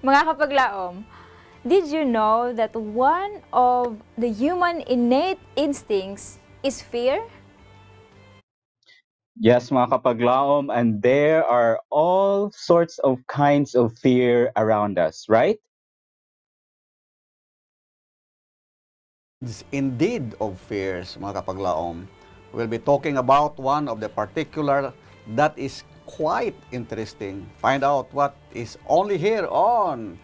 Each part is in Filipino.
Mga kapaglaom, did you know that one of the human innate instincts is fear? Yes, mga kapaglaom, and there are all sorts of kinds of fear around us, right? Indeed of fears, mga kapaglaom. We'll be talking about one of the particular that is quite interesting. Find out what is only here on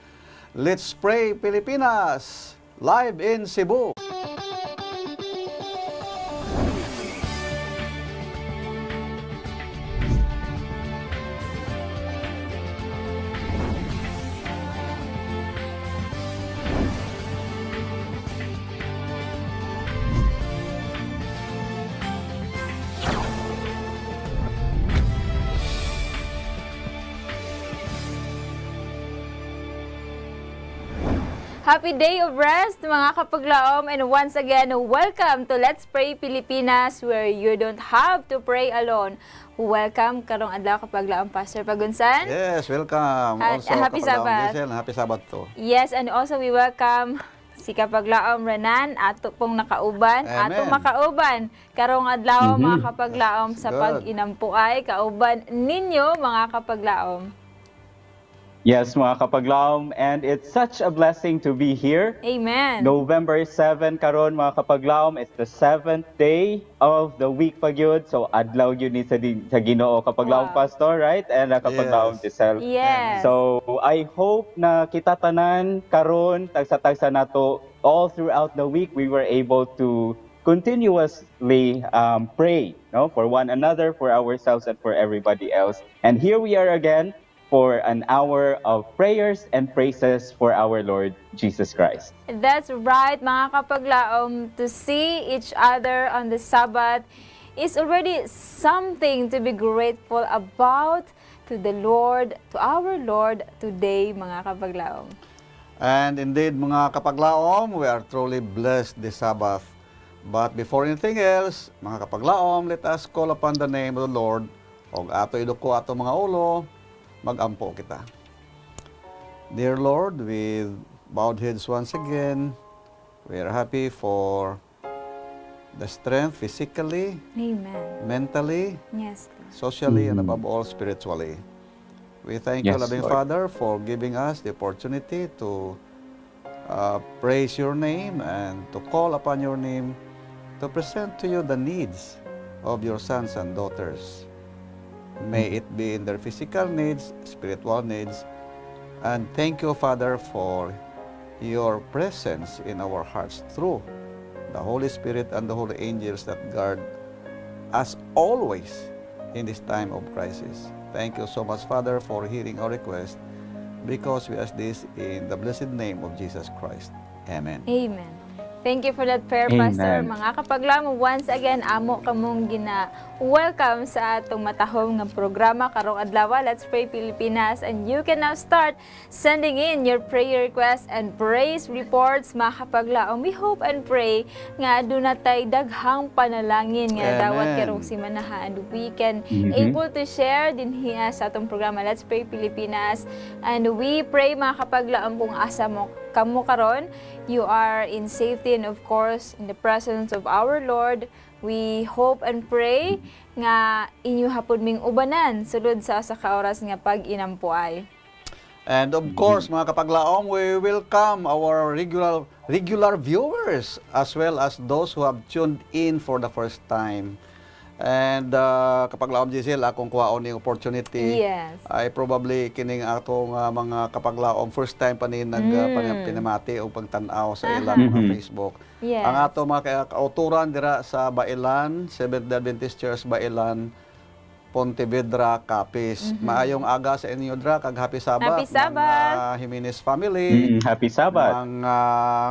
Let's Pray Pilipinas, live in Cebu. Happy Day of Rest, mga kapaglaom, and once again, welcome to Let's Pray Pilipinas, where you don't have to pray alone. Welcome karong adlaw kapaglaom, Pastor Pagunsan. Yes, welcome. Also, happy Sabbath. Happy Sabbath to. Yes, and also we welcome si kapaglaom Renan, ato pong nakauban, ato makauban karong adlaw, mga kapaglaom, sa pag-inampuay, kauban ninyo, mga kapaglaom. Yes, mga kapaglaom, and it's such a blessing to be here. Amen. November 7 karon, mga kapaglaom, it's the 7th day of the week pagyud. So adlaw yun ni sa Ginoo kapaglaom, Pastor, right? And kapaglaom Giselle. Yes. So I hope na kita tanan karon tagsa-tagsa nato all throughout the week we were able to continuously pray, no, for one another, for ourselves, and for everybody else. And here we are again for an hour of prayers and praises for our Lord Jesus Christ. That's right, mga kapaglaom. To see each other on the Sabbath is already something to be grateful about to the Lord, to our Lord today, mga kapaglaom. And indeed, mga kapaglaom, we are truly blessed this Sabbath. But before anything else, mga kapaglaom, let us call upon the name of the Lord. Og ato iduko ato mga ulo, mag-ampo kita. Dear Lord, with bowed heads once again, we are happy for the strength physically, mentally, socially, and above all, spiritually. We thank you, loving Father, for giving us the opportunity to praise your name and to call upon your name, to present to you the needs of your sons and daughters. May it be in their physical needs, spiritual needs, and thank you, Father, for your presence in our hearts through the Holy Spirit and the holy angels that guard us always in this time of crisis. Thank you so much, Father, for hearing our request, because we ask this in the blessed name of Jesus Christ. Amen. Amen. Thank you for that prayer, Pastor. Mga kapaglaom, once again, amo kamong welcome sa atong matahom nga programa karong adlaw, Let's Pray Pilipinas. And you can now start sending in your prayer requests and praise reports, mga kapaglaom. We hope and pray nga dunay daghang panalangin nga dawat karong simanaha, and we can able to share din hiya sa atong programa, Let's Pray Pilipinas. And we pray, mga kapaglaom, kung asa mo kamo karon, you are in safety and of course in the presence of our Lord. We hope and pray nga inyo hapon ming ubanan sulod sa ka oras nga pag-inampuay. And of course, mga kapaglaom, we welcome our regular viewers as well as those who have tuned in for the first time. And kapaglaom, Giselle, akong kuhaon yung opportunity. Yes. Ay probably kining atong mga kapaglaom first time pa ni pinamati o pagtanaw sa ilang mga Facebook. Yes. Ang ato mga kauturan dira sa Bailan, Seventh-day Adventist Church Bailan, Pontevedra, Capiz. Maayong aga sa inyo dra, kag happy Sabbath. Happy Sabbath. Mga Jimenez family. Happy Sabbath. Mga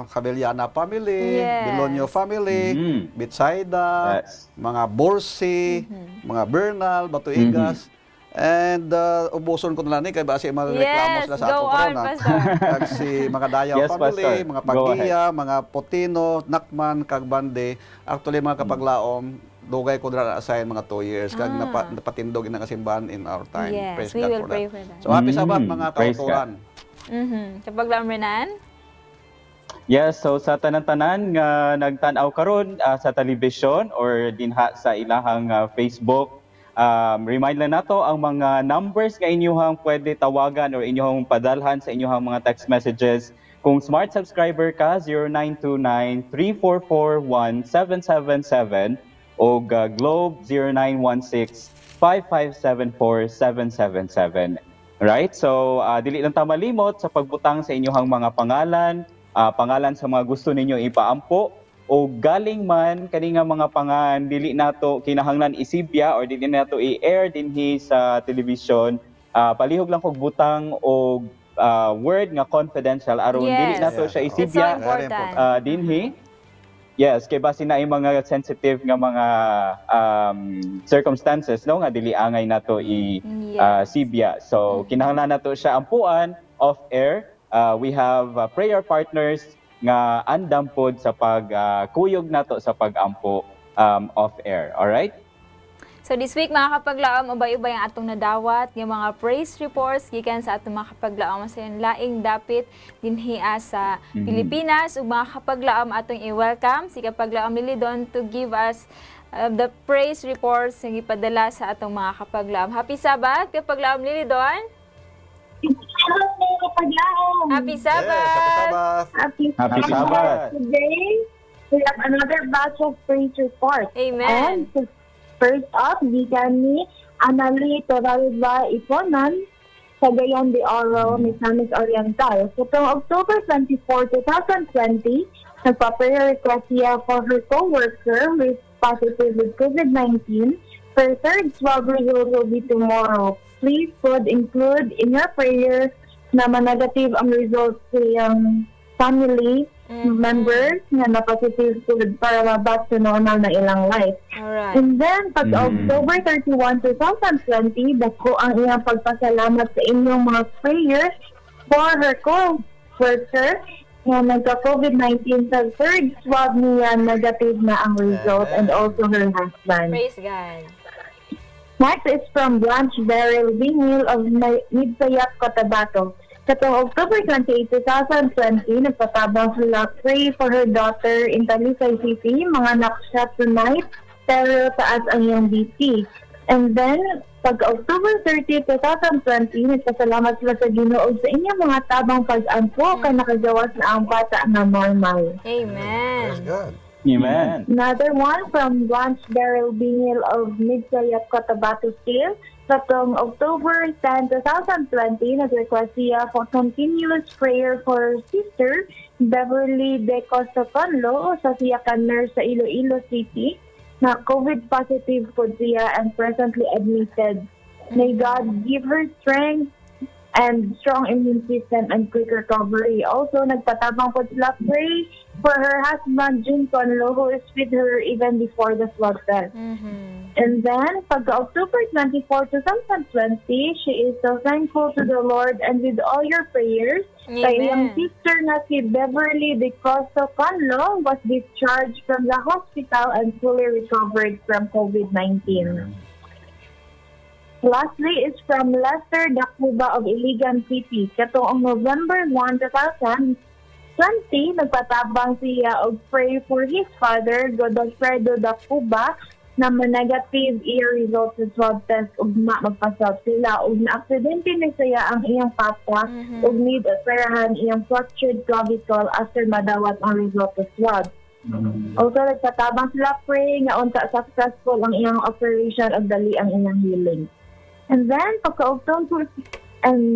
Cabellana family, Bilonio family, Bitsaida, mga Borsi, mga Bernal, Batuigas. And ubuson ko na lang kay base magreklamo sila sa ato karon. Kag si mga Dayaw family, mga Pagiya, mga Potino, Nakman, kag Bande. Actually mga kapaglaom, dugay ko dra assign mga 2 years kag napatindog ina kasimbahan in our time. Yes, Praise we God will for pray that. for that. So happy Sabbath mga kauturan. Kapaglaom Renan? Yes, so sa tanan-tanan nga nagtan-aw karon sa television or dinha sa ilahang Facebook, remind lang nato ang mga numbers nga inyong pwede tawagan or inyong padalhan sa inyong mga text messages. Kung smart subscriber ka, 0929-344-1777 o Globe 0916-5574-777. Right? So, dili lang ta malimot sa pagbutang sa inyong mga pangalan, pangalan sa mga gusto ninyo ipaampo o galing man kani nga mga pangan dili nato kinahanglan isibya or dili nato i-air dinhi sa television, palihog lang kog butang o word nga confidential aron dili nato siya It's so isibya important. dinhi. Yes, kay basi na mga sensitive nga mga circumstances no nga dili angay nato sibya. So kinahanglan nato siya ampuan off air. We have prayer partners nga andam pod sa pagkuyog nato sa pagampo off air. All right? So this week mga kapaglaom, ubay-ubay ang atong nadawat nga mga praise reports gikan sa atong mga kapaglaom sa laing dapit dinhi sa Pilipinas ug mga kapaglaom atong i-welcome si kapaglaom Lilidon to give us the praise reports nga gipadala sa atong mga kapaglaom. Happy Sabbath kapaglaom Lilidon. Hello, kapaglaom. Happy Sabbath. Happy Happy Sabbath. Today, we have another batch of praise reports. Amen. And first up, gikan ni Anali Toralba Iponan, Cagayan de Oro, Misamis Oriental. So, from October 24, 2020, nagpa-prayer request siya for her co-worker with positive with COVID-19. Her third swab result will be tomorrow. Please could include in your prayer na negative ang result sa iyang family members nga na-positive COVID para mabas to normal na ilang life. Alright. And then, pag October 31, 2020, dako ang iyang pagpasalamat sa inyong mga prayers for her co-worker na nagka-COVID-19 sa third swab niya, negative na ang result, and also her husband. Praise God. Next is from Blanche Beryl Bingil of Midsayap, Cotabato. Katong October 28, 2020, nagpatabang sila pray for her daughter in Talisay City. Mga anak siya tonight, pero taas ang iyong BP. And then, pag October 30, 2020, nagpasalamat sila sa Ginoo sa inyong mga tabang pag-ampo kay nakagawas na ang bata na normal. Amen. Praise God. Amen. Another one from Blanche Beryl Bingil of Midsayap, Cotabato still. Katong October 10, 2020, nag-request siya for continuous prayer for her sister, Beverly De Costa Conlo, sa siya ka nurse sa Iloilo City, na COVID positive po siya and presently admitted. May God give her strength and strong immune system and quick recovery. Also, nagpatabang po sila pray for her husband, June Conlo, who is with her even before the swab test. And then, pag October 24, 2020, she is so thankful to the Lord and with all your prayers, kay iyang sister na si Beverly De Costa Conlo was discharged from the hospital and fully recovered from COVID-19. Lastly is from Lester Dacuba of Iligan City. Katong November 1, 2020, nagpatabang siya og pray for his father, Godofredo Dacuba, na negative ear result sa swab test ug magpasab sila ug na-aksidente ni siya ang iyang papa ug need operahan iyang fractured clavicle after madawat ang result sa swab. Also, nagpatabang sila pray nga unta successful ang iyang operation ug dali ang iyang healing. And then,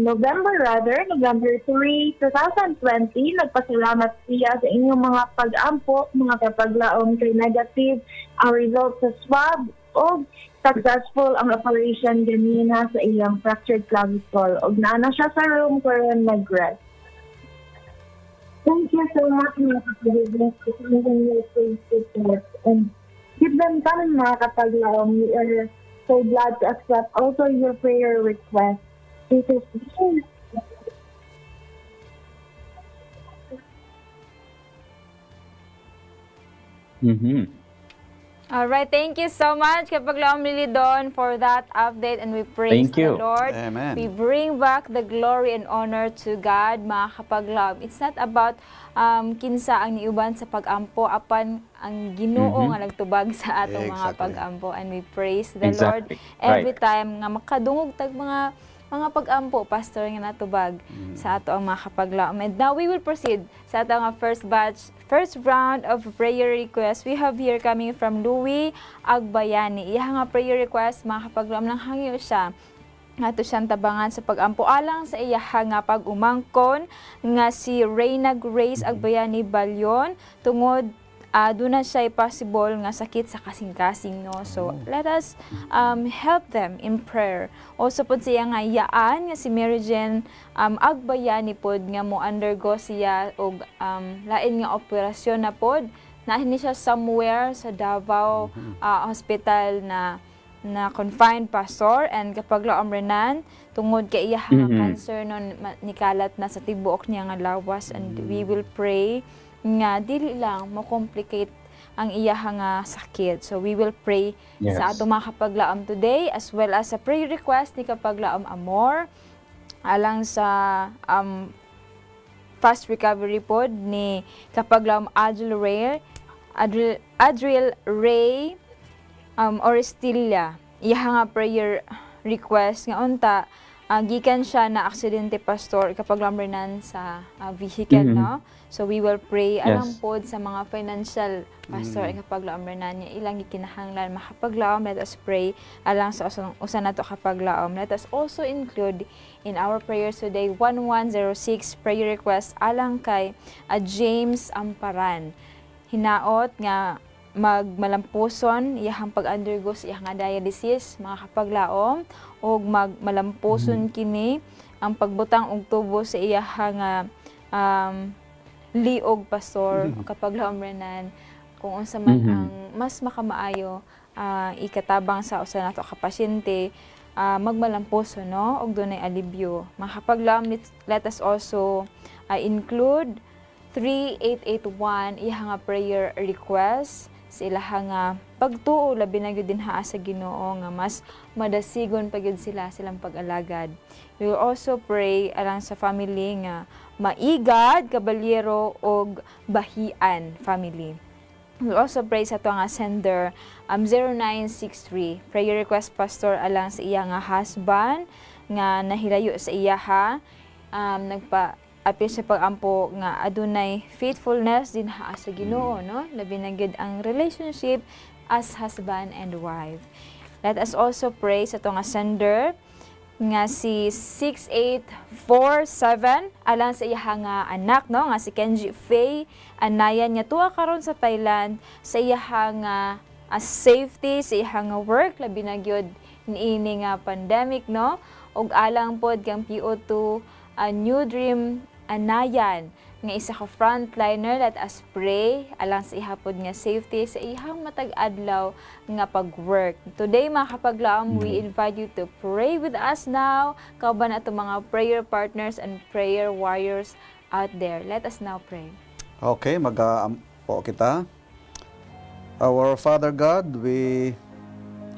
November 3, 2020, nagpasalamat siya sa inyong mga pag-ampo, mga kapaglaom kay negative ang result sa swab o successful ang operation ganina sa iyang fractured clavicle. Og naana siya sa room where nag-rest. Thank you so much mga kapaglaom for sending your praise reports and give them time mga kapaglaom. We are so glad to accept also your prayer request. It is Alright, thank you so much, Kapaglaom Lilidon, for that update, and we praise Thank you. the Lord. Amen. We bring back the glory and honor to God, mga Kapaglaom. It's not about kinsa ang niuban sa pag-ampo, apan ang Ginoo nga nagtubag sa atong mga Exactly. pag-ampo, and we praise the Lord Exactly. every Right. time nga makadungog tag mga pag-ampo, pastor nga natubag sa ato ang mga Kapaglaom. And now we will proceed sa ato nga first round of prayer requests. We have here coming from Louie Agbayani. Iya nga prayer request, mga Kapaglaom, lang hangyo siya nga to siyang tabangan sa pag-ampo alang sa iya nga pag-umangkon nga si Reyna Grace Agbayani Balyon tungod doon na siya possible nga sakit sa kasing-kasing, no? So, let us help them in prayer. Also po siya nga yaan nga si Mary Jane Agbayani pod nga mo undergo siya og lain nga operasyon na pod. Nahin siya somewhere sa Davao Hospital na confined, pastor, and kapag laom renan tungod kay iya nga cancer non nikalat na sa tibuok niya nga lawas, and we will pray nga dili lang mo-complicate ang iya nga sakit. So we will pray sa ato mga kapaglaom today, as well as sa prayer request ni kapaglaom Amor alang sa fast recovery pod ni kapaglaom Adriel Ray Orestilla. Iya nga prayer request nga unta gikan siya na aksidente, pastor, kapag lambernan sa vehicle, no? So we will pray alang pod sa mga financial, pastor, kapag lambernan niya ilang gikinahanglan makapaglaom. Let us pray alang sa usa nato kapaglaom. Let us also include in our prayers today 1106 prayer request alang kay James Amparan. Hinaot nga magmalampuson iyang pag-undergo sa iyang dialysis, mga kapaglaom, o magmalampuson kini ang pagbutang og tubo sa iyang liog, pastor, kapaglaom renan kung unsa man ang mas makamaayo ikatabang sa usa nato ka pasyente magmalampuson, no, og dunay alibyo. Mga kapaglaom, let us also include 3881 iyang prayer request sa ilahang pagtuo, labi na gyud dinha sa Ginoo nga mas madasigon pa gyud silang pag-alagad. We will also pray alang sa family nga Maigad, Caballero og Bahian family. We will also pray sa to nga sender 0963 prayer request, pastor, alang sa iya nga husband nga nahilayo sa iya apil sa pag-ampo nga adunay faithfulness din sa Ginoo, no? Labi na gyud ang relationship as husband and wife. Let us also pray sa to nga sender nga si 6847 alang sa iya nga anak, no, nga si Kenji Faye Anayan nga tuwa karon sa Thailand, sa iya nga safety sa iya nga work, labi na gyud niini nga pandemic, no? Og alang pod kang PO2 New Dream Anayan nga isa ka frontliner. Let us pray alang sa ihapod nga safety sa ihang matag adlaw nga pag-work. Today, mga kapaglaom, we invite you to pray with us now. Kauban ato mga prayer partners and prayer warriors out there. Let us now pray. Okay, mag-aampo kita. Our Father God, we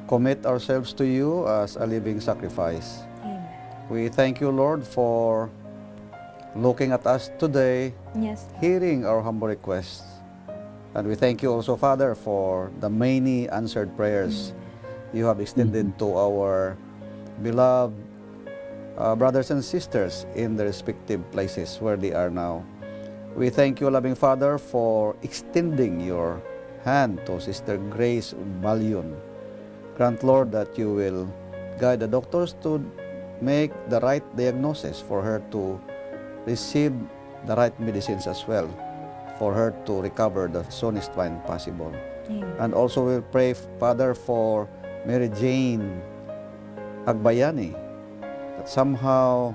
commit ourselves to you as a living sacrifice. Amen. We thank you, Lord, for looking at us today, Yes. hearing our humble requests. And we thank you also, Father, for the many answered prayers you have extended to our beloved brothers and sisters in their respective places where they are now. We thank you, loving Father, for extending your hand to Sister Grace Balyon. Grant, Lord, that you will guide the doctors to make the right diagnosis for her to receive the right medicines as well, for her to recover the soonest time possible. Amen. And also we'll pray, Father, for Mary Jane Agbayani, that somehow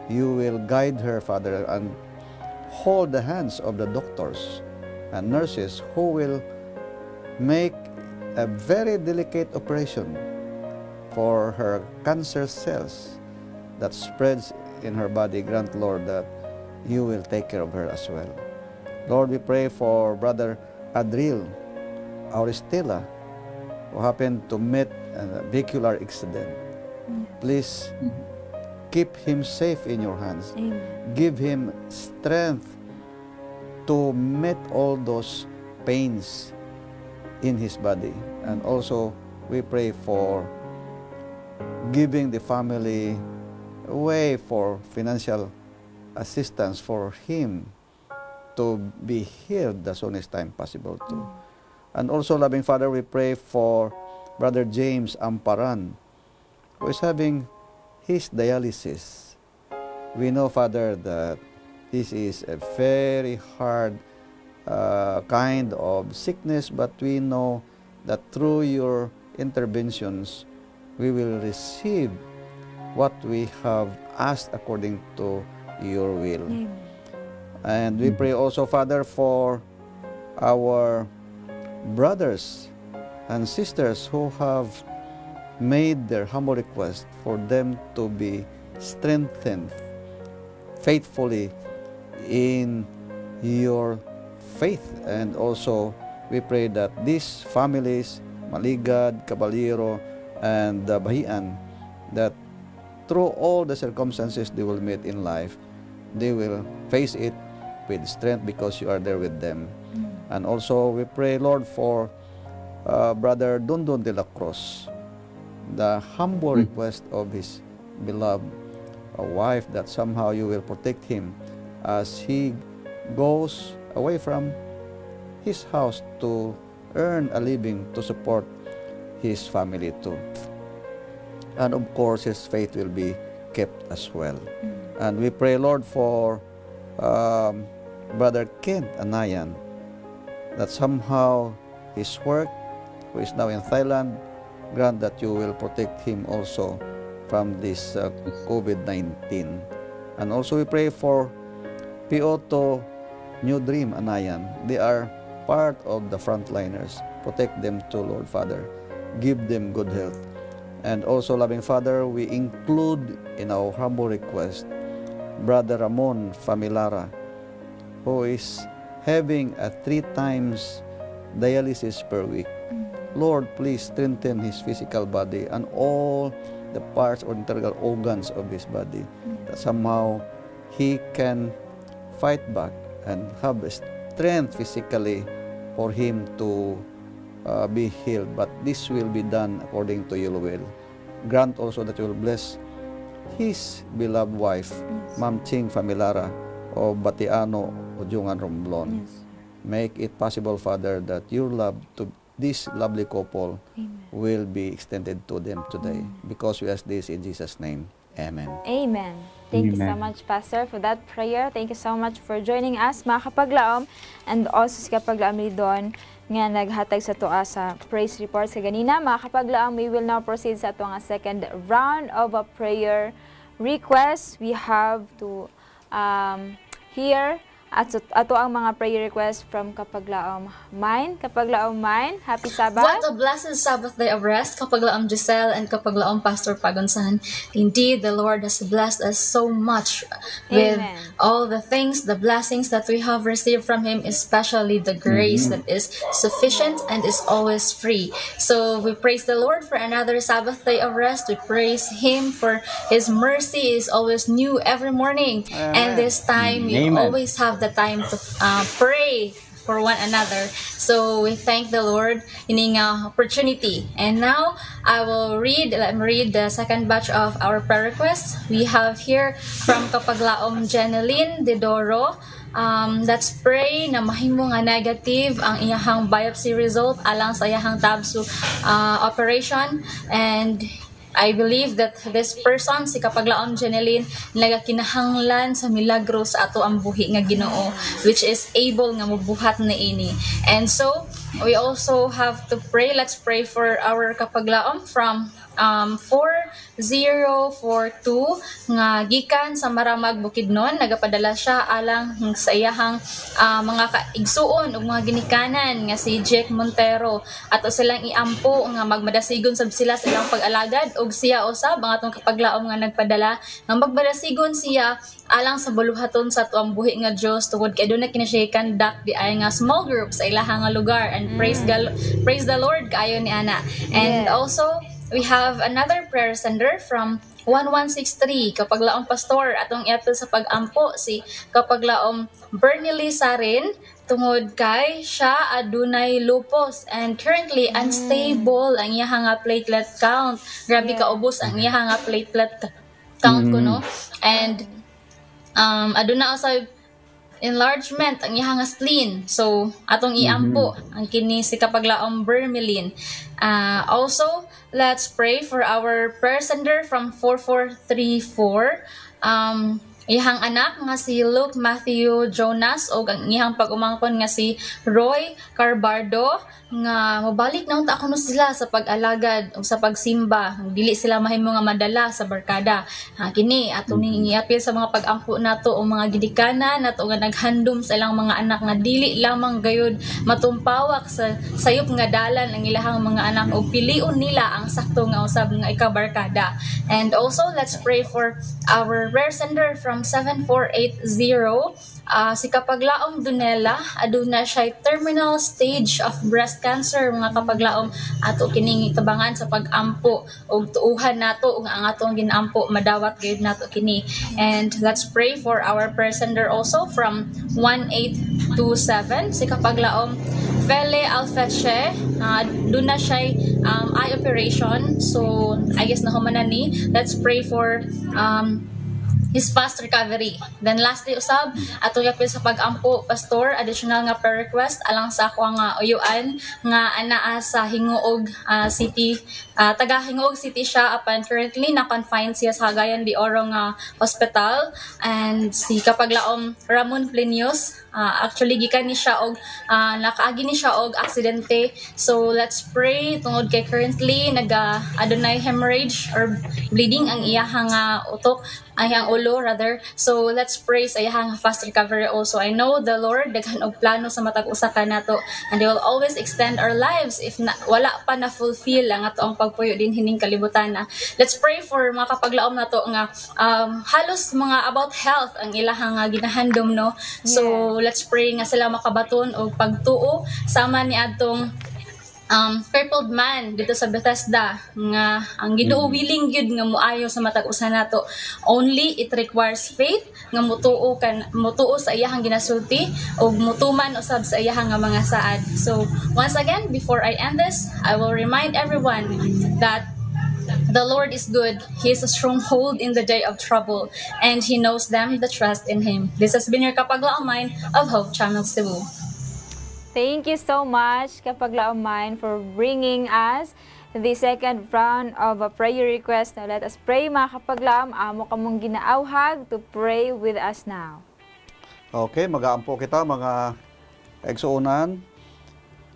you will guide her, Father, and hold the hands of the doctors and nurses who will make a very delicate operation for her cancer cells that spreads in her body. Grant, Lord, that you will take care of her as well. Lord, we pray for Brother Adriel Auristela who happened to meet a vehicular accident. Please keep him safe in your hands. Amen. Give him strength to meet all those pains in his body. And also, we pray for giving the family a way for financial assistance for him to be healed as soon as time possible too. And also, loving Father, we pray for Brother James Amparan, who is having his dialysis. We know, Father, that this is a very hard kind of sickness, but we know that through your interventions, we will receive what we have asked according to your will. Amen. And we pray also, Father, for our brothers and sisters who have made their humble request for them to be strengthened faithfully in your faith. And also, we pray that these families, Maligad, Caballero, and Bahian, that through all the circumstances they will meet in life, they will face it with strength because you are there with them. And also, we pray, Lord, for Brother Dundon de la Cruz, the humble request of his beloved wife, that somehow you will protect him as he goes away from his house to earn a living to support his family too. And of course, his faith will be kept as well. And we pray, Lord, for Brother Kent Anayan, that somehow his work, who is now in Thailand, grant that you will protect him also from this COVID-19. And also we pray for Pioto New Dream Anayan. They are part of the frontliners. Protect them too, Lord Father. Give them good health. And also, loving Father, we include in our humble request Brother Ramon Familara, who is having a 3 times dialysis per week. Lord, please strengthen his physical body and all the parts or internal organs of his body, that somehow he can fight back and have strength physically for him to be healed. But this will be done according to your will. Grant also that you will bless his beloved wife, Ma'am Ching Familara of Batiano, Ujungan, Romblon. Make it possible, Father, that your love to this lovely couple will be extended to them today. Because we ask this in Jesus' name. Amen. Amen. Thank you so much, Pastor, for that prayer. Thank you so much for joining us, mga kapaglaom, and also si kapaglaom Lidon nga naghatag sa tuwa sa praise reports kaganina. Mga kapaglaom, we will now proceed sa ato nga second round of a prayer request. We have to hear ato ang mga prayer requests from Kapaglaom Mine. Kapaglaom Mine, happy Sabbath. What a blessed Sabbath day of rest, Kapaglaom Giselle and Kapaglaom Pastor Pagonsan. Indeed, the Lord has blessed us so much with all the things, the blessings that we have received from Him, especially the grace that is sufficient and is always free. So we praise the Lord for another Sabbath day of rest. We praise Him for His mercy is always new every morning. And this time, we always have the time to pray for one another. So we thank the Lord in an opportunity. And now let me read the second batch of our prayer requests. We have here from Kapaglaom Jeneline Dedoro. Let's pray na mahimo nga negative ang iyahang biopsy result alang sa iyahang tabso operation. And I believe that this person, si Kapaglaom Jeneline, nagakinahanglan sa milagro sa ato ang buhi nga Ginoo, which is able nga mabuhat na ini. And so, we also have to pray. Let's pray for our Kapaglaom from 4042 nga gikan sa Maramag Bukidnon. Nagapadala siya alang sa iyahang mga kaigsuon ug mga ginikanan nga si Jake Montero. Ato silang iampo nga magmadasigon sab sila sa ilang pag-alagad ug siya usab ang atong kapaglaom nga nagpadala nga magmadasigon siya alang sa buluhaton sa tuang buhi nga Dios tungod kay aduna kini siya conduct di ay nga small group sa ilahang nga lugar, and praise the Lord kaayo ni ana. And also we have another prayer sender from 1163 Kapaglaom Pastor. Atong iapil sa pag-ampo si Kapaglaom Bernily Sarin tungod kay siya adunay lupus and currently unstable ang iyang nga platelet count. Grabe kaubos ang iyang nga platelet count ko, no? And aduna usab enlargement ang iyang spleen. So, atong iampo ang kini si Kapaglaom Bermelin. Also, let's pray for our prayer sender from 4434. Iyang anak nga si Luke Matthew Jonas o ang iyang pag-umangkon nga si Roy Carbardo nga mabalik na unta kuno sila sa pag-alagad o sa pagsimba, dili sila mahimo nga madala sa barkada. Kini atong niapil sa mga pag-ampo nato o mga gidikanan nato nga naghandom sa ilang mga anak nga dili lamang gayud matumpawak sa sayop nga dalan ang ilahang mga anak o piliun nila ang sakto nga usab nga ikabarkada. And also let's pray for our rare sender from 7480. Si Kapaglaom Dunela, aduna siya terminal stage of breast cancer. Mga Kapaglaom, ato kining tabangan sa pag-ampo o tuuhan nato ug ang atong ginampo madawat gayud nato kini. And let's pray for our prayer sender also from 1827. Si Kapaglaom Fele Alfeche, duna siya eye operation. So I guess nahumanan ni. Let's pray for his fast recovery. Then lastly usab ato yapil sa pag-ampo pastor, additional nga prayer request alang sa ako nga uyuan nga anaa sa Hinguog City, taga Hinguog City siya apan currently na confined siya sa Cagayan de Oro nga hospital. And si Kapaglaom Ramon Plenius, actually gikan ni siya og nakaagi ni siya og aksidente. So let's pray tungod kay currently adunay hemorrhage or bleeding ang iyahang utok, ayang ulo rather. So let's pray sa iyahang fast recovery also. I know the Lord daghan og plano sa matag usa ka nato, and He will always extend our lives if wala pa na fulfill ang atong pagpuyo din hining kalibutan na. Let's pray for mga Kapaglaom nato nga halos mga about health ang ilahang ginahandom, no? So let's pray nga sila makabaton og pagtuo sama ni adtong crippled man dito sa Bethesda nga ang Ginoo willing gyud nga moayo sa matag usa nato. Only it requires faith nga mutuo sa iyahang ginasulti ug mutuman usab sa iyahang mga saad. So once again, before I end this, I will remind everyone that the Lord is good. He is a stronghold in the day of trouble, and He knows them that trust in Him. This has been your Kapaglaom Mind of Hope Channel Cebu. Thank you so much, Kapaglaom Mind, for bringing us the second round of a prayer request. Now let us pray, mga Kapaglaom. Amo kamong ginaawhag to pray with us now. Okay, mag-aampo kita mga kaigsuonan.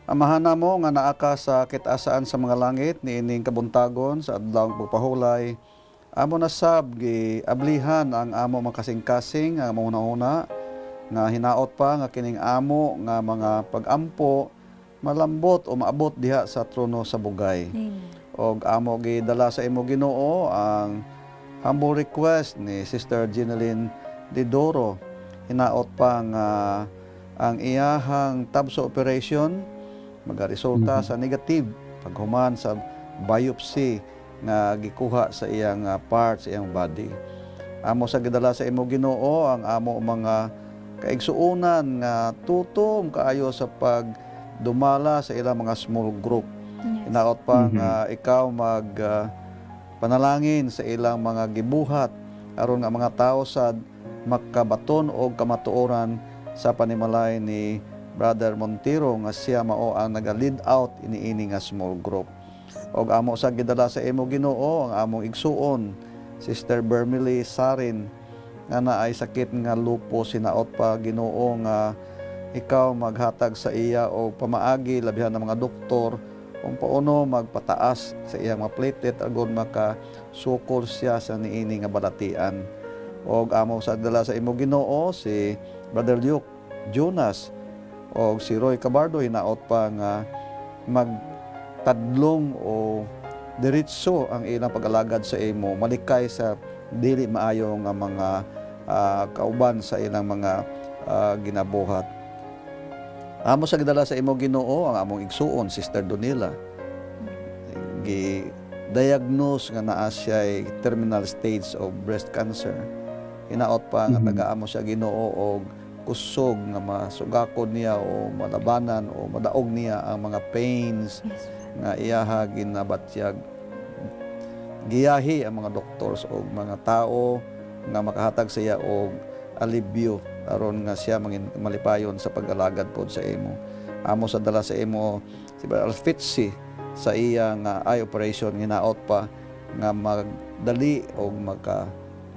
Amahan na mo nga naa ka sa kitasaan sa mga langit, niining kabuntagon sa adlawng pagpahulay. Amo na sab gi ablihan ang amo makasing-kasing ang una-una nga hinaot pa nga kining amo nga mga pag-ampo malambot o maabot diha sa trono sa bugay. Og amo gidala sa imo Ginoo ang humble request ni Sister Jeneline Didoro. Hinaot pa nga ang iyahang tabso operation magaresulta sa negative paghuman sa biopsy nga gikuha sa iyang parts, sa iyang body. Amo sa gidala sa imo Ginoo ang amo mga kaigsuonan nga tutom kaayo sa pagdumala sa ilang mga small group. Hinaot pa nga ikaw panalangin sa ilang mga gibuhat aron nga mga tao sad makabaton og kamatuoran sa panimalay ni Brother Montero nga siya mao ang naga-lead out iniini nga small group. Og amo sa gidala sa imo Ginoo ang among igsuon Sister Bermily Sarin nga naay sakit nga lupus. Hinaot pa Ginoo nga ikaw maghatag sa iya o pamaagi labihan ng mga doktor kung paano magpataas sa iyang mga platelet agon makasukol siya sa niini nga balatian. Og amo sa dala sa imo Ginoo si Brother Luke Jonas og si Roy Cabardo hinaot pa nga magtadlong o diretso ang ilang pag-alagad sa imo malikay sa dili maayo nga mga kauban sa ilang mga ginabuhat. Amo sa gidala sa imo Ginoo ang among igsuon Sister Donila. Gi-diagnose nga naa siya terminal stage of breast cancer. Hinaot pa nga taga-amo siya Ginoo og kusog nga masugakon niya o malabanan o madaog niya ang mga pains nga iyaha ginabatyag. Giyahi ang mga doctors o mga tao nga makahatag sa iya og alibyo aron nga siya malipayon sa pag-alagad pod sa imo. Amo sa dala sa imo si Alfitsi sa iya nga eye operation hinaot pa nga magdali og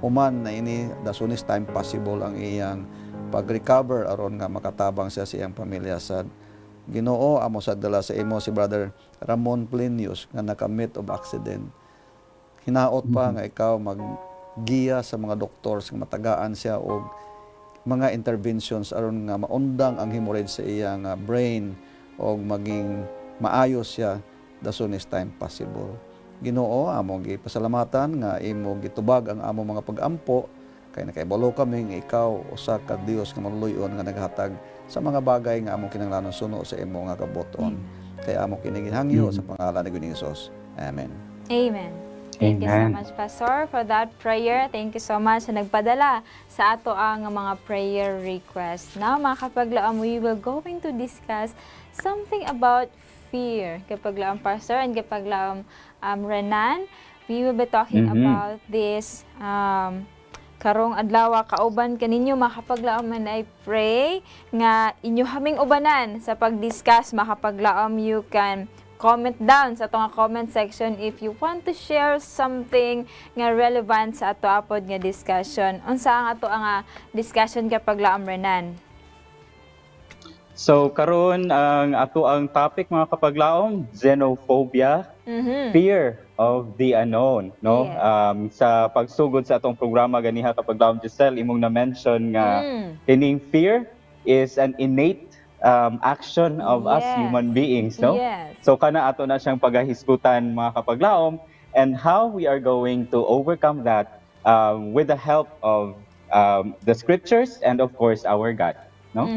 human na ini the soonest time possible ang iyang pag-recover aron nga makatabang siya sa iyang pamilya sad. Ginoo amo sa dala sa imo si Brother Ramon Plinius nga nakamit of accident. Hinaot pa nga ikaw maggiya sa mga doctors nga matagaan siya og mga interventions aron nga maundang ang hemorrhage sa iyang brain og maging maayos siya the soonest time possible. Ginoo amo gipasalamatan nga imo gitubag ang amo mga pag-ampo kay nakaibalo kami nga ikaw usa ka Dios nga maluluyon nga naghatag sa mga bagay nga among kinahanglanon suno sa imo nga kabuton. Kay amo kini ginhangyo sa pangalan ni Jesus. Amen. Amen. Thank you so much, Pastor, for that prayer. Thank you so much sa nagpadala sa ato ang mga prayer request. Now, mga kapaglaom, we will going to discuss something about fear. Kapaglaom, Pastor, and kapaglaom, Renan, we will be talking about this karong adlaw kauban kaninyo mga kapaglaom, and I pray nga inyo haming ubanan sa pag-discuss mga kapaglaom. You can comment down sa atong comment section if you want to share something nga relevant sa ato apod nga discussion. Unsa ang ato ang discussion kapaglaom, Renan? So karon ang ato ang topic mga kapaglaom, xenophobia, fear of the unknown, no? Yes. Sa pagsugod sa atong programa ganiha kapaglaom, Giselle, imong na-mention nga kining fear is an innate action of us human beings, no? Yes. So kana ato na siyang pagahisgutan mga kapaglaom, and how we are going to overcome that with the help of the scriptures and of course our God, no?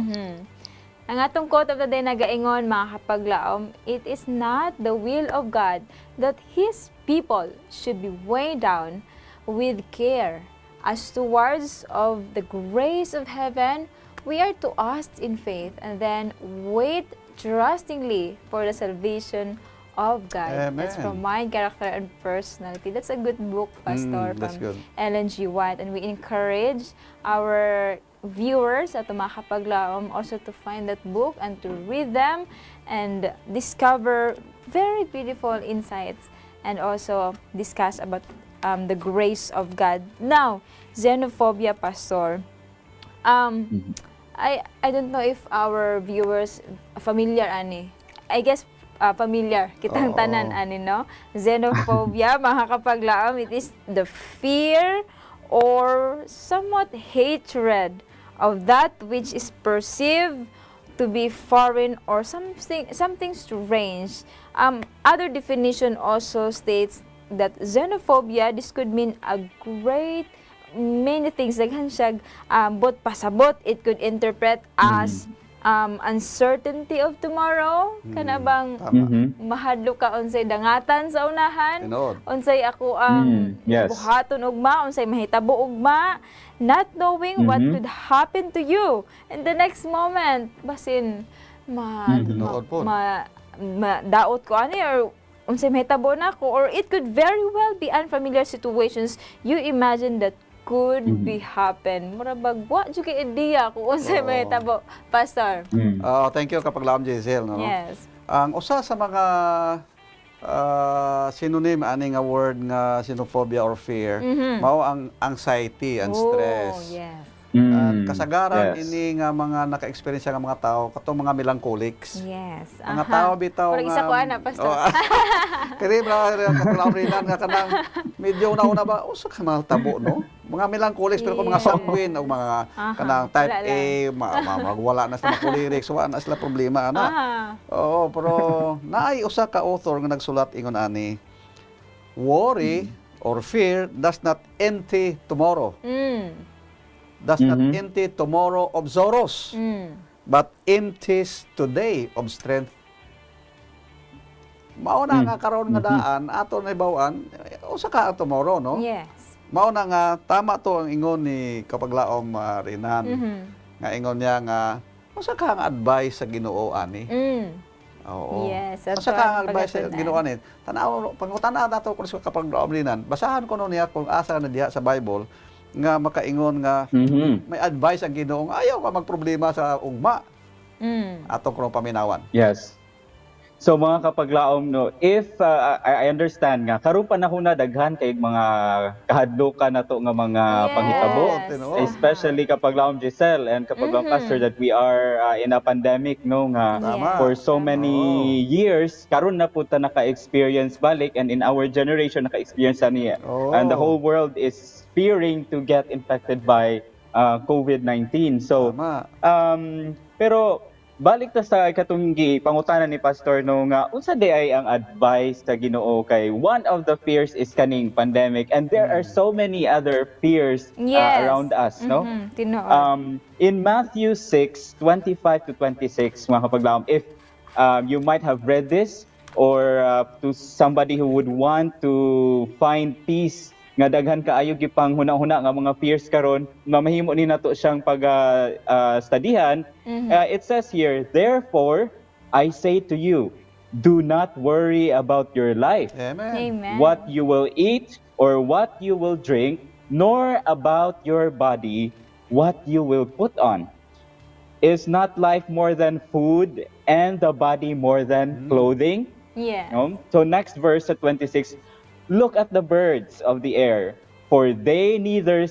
Ang atong quote of the day nagaingon mga kapaglaom, it is not the will of God that His people should be weighed down with care. As stewards of the grace of heaven, we are to ask in faith and then wait trustingly for the salvation of God. Amen. That's from Mind, Character, and Personality. That's a good book, Pastor, that's from good. Ellen G. White. And we encourage our viewers at mga kapaglaom also to find that book and to read them and discover very beautiful insights and also discuss about the grace of God. Now, xenophobia, Pastor. I don't know if our viewers familiar ani. I guess familiar kitang tanan ani, no? Xenophobia, mga kapaglaom, it is the fear or somewhat hatred of that which is perceived to be foreign or something strange. Other definition also states that xenophobia, this could mean a great many things. Daghan siya bot pasabot. It could interpret as uncertainty of tomorrow. Kana bang mahadlo ka unsay dangatan sa unahan, unsay ako buhaton ugma, unsay mahitabo ugma, not knowing what could happen to you in the next moment. Basin daot ko ani or unsay mahitabo nako, or it could very well be unfamiliar situations you imagine that could be happen. Mura bagwa jud kay idea kung unsay mahitabo, Pastor. Thank you kapaglaom, Giselle, no? Yes. Ang usa sa mga synonym ani nga word nga xenophobia or fear mao ang anxiety and stress. Yes. Kasagaran Yes. ini nga mga naka-experience nga mga tao katong mga melancholics. Yes. Mga tao bitaw Parang isa ko ana, Pastor. Kaya kapag nga kanang medyo una ba usa ka mga tabo no? Mga melancholics pero kung mga sanguine o mga kanang type A, wala na sila cholerics, wala na sila problema ana. Oo, pero naay usa ka author nga nagsulat ingon ani, worry or fear does not empty tomorrow. Does not empty tomorrow of sorrows, but empties today of strength. Mao na nga karon nga daan ato na ibawan usa ka tomorrow no. Yes. Mao na nga tama to ang ingon ni Kapaglaom Rinan. Nga ingon niya nga usa ka nga advice sa Ginoo ani. Oo. Yes. Usa ka nga advice sa Ginoo ani. Tanaw pangutana nato kun sa Kapaglaom Rinan. Basahan ko no niya kung asa na diha sa Bible nga makaingon nga may advice ang Ginoo nga ayaw ka magproblema sa ugma. Atong kuno paminawan. Yes. So mga kapaglaom no, if I understand nga karon panahon na daghan kay mga kahadlokan nato nga mga panghitabo, especially kapaglaom Giselle and kapaglaom Pastor that we are in a pandemic no nga for so many years karon na pud ta naka-experience balik, and in our generation naka-experience niya. And the whole world is fearing to get infected by COVID-19. So pero balik ta sa katong pangutana ni Pastor no nga unsa di ay ang advice sa Ginoo kay one of the fears is kaning pandemic, and there are so many other fears around us no. In Matthew 6:25 to 26 mga kapaglaom, if you might have read this or to somebody who would want to find peace nga daghan kaayo gipang huna-huna nga mga fears karon nga mahimo ni nato siyang studihan. It says here, therefore I say to you, do not worry about your life, Amen. what you will eat or what you will drink, nor about your body what you will put on. Is not life more than food and the body more than clothing? Yes. So next verse at 26, look at the birds of the air, for they neither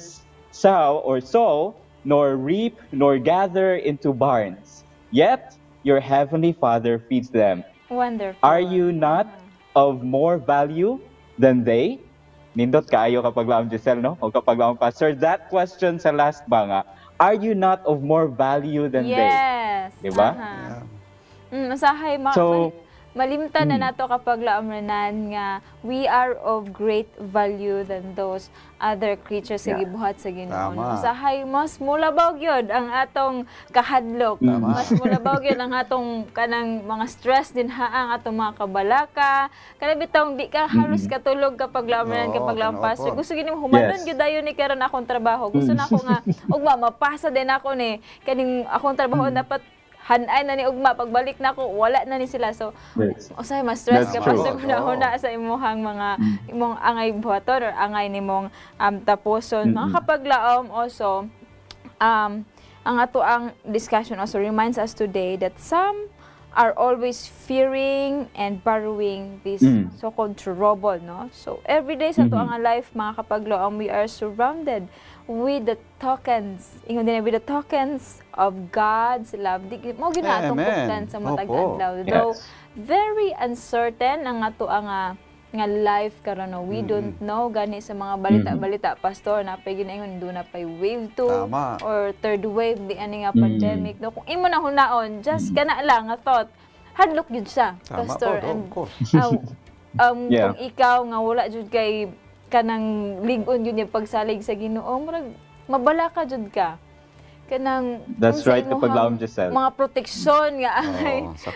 sow or sow, nor reap, nor gather into barns. Yet your heavenly Father feeds them. Wonderful. Are you not of more value than they? Nindot kaayo kapag laom Giselle, no? O kapag laom Pastor, that question sa last ba nga, are you not of more value than they? Yes. Diba? Usahay malimtan na nato kapag laomranan nga we are of great value than those other creatures sa gibuhat sa Ginoo. Usahay mas mulabaw gyud ang atong kahadlok. Mas mulabaw gyud ang atong kanang mga stress din ang atong mga kabalaka. Kana bitong di ka halos katulog kapag laomranan kapag laom Pastor. Gusto gid mo humanon gyud dayon ni karon akong trabaho. Gusto na ako nga ugma mapasa din ako ni kaning akong trabaho dapat hanay na ni ugma pagbalik na ko wala na ni sila, so usay mas stress ka pa sa huna sa imong mga imong angay buhaton or angay nimong tapuson. Mga kapaglaom also ang ato ang discussion also reminds us today that some are always fearing and borrowing this so-called trouble, no? So every day sa ato ang life mga kapaglaom, we are surrounded with the tokens, ingon din with the tokens of God's love. Mo ginatong pugtan sa matag adlaw. Though very uncertain ang ato ang nga life karon, no? We don't know gani sa mga balita-balita Pastor na pay ginaingon do na pay wave 2 or third wave di ani nga pandemic, no? Kung imo na hunaon just kana lang nga thought hadlok gyud siya Pastor. And kung ikaw nga wala jud kay kanang lig-on yun yung pagsalig sa Ginoo, mabala ka jud ka. Kanang that's right kapag laom Giselle. Mga proteksyon nga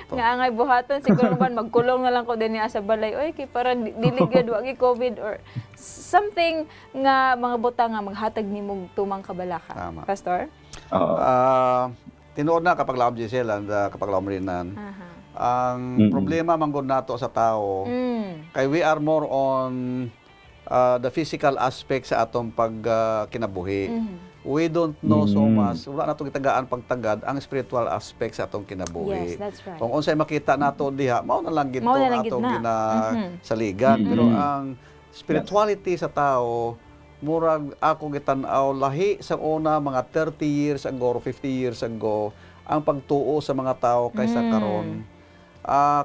angay buhaton siguro man magkulong na lang ko din sa balay. Oy kay para dili gyud wa COVID or something nga mga butang nga maghatag nimo tumang kabalaka. Pastor? Tinuod na kapag laom Giselle and kapag laom Rinan. Ang problema manggod nato sa tao kay we are more on the physical aspect sa atong kinabuhi. We don't know so much. Wala nato gitagaan pagtagad ang spiritual aspect sa atong kinabuhi. Yes, that's right. Kung unsay makita nato diha, mao na lang gid atong ginasaligan. Pero ang spirituality sa tao murag ako gitan-aw lahi sa una mga 30 years ago or 50 years ago ang pagtuo sa mga tao kaysa karon.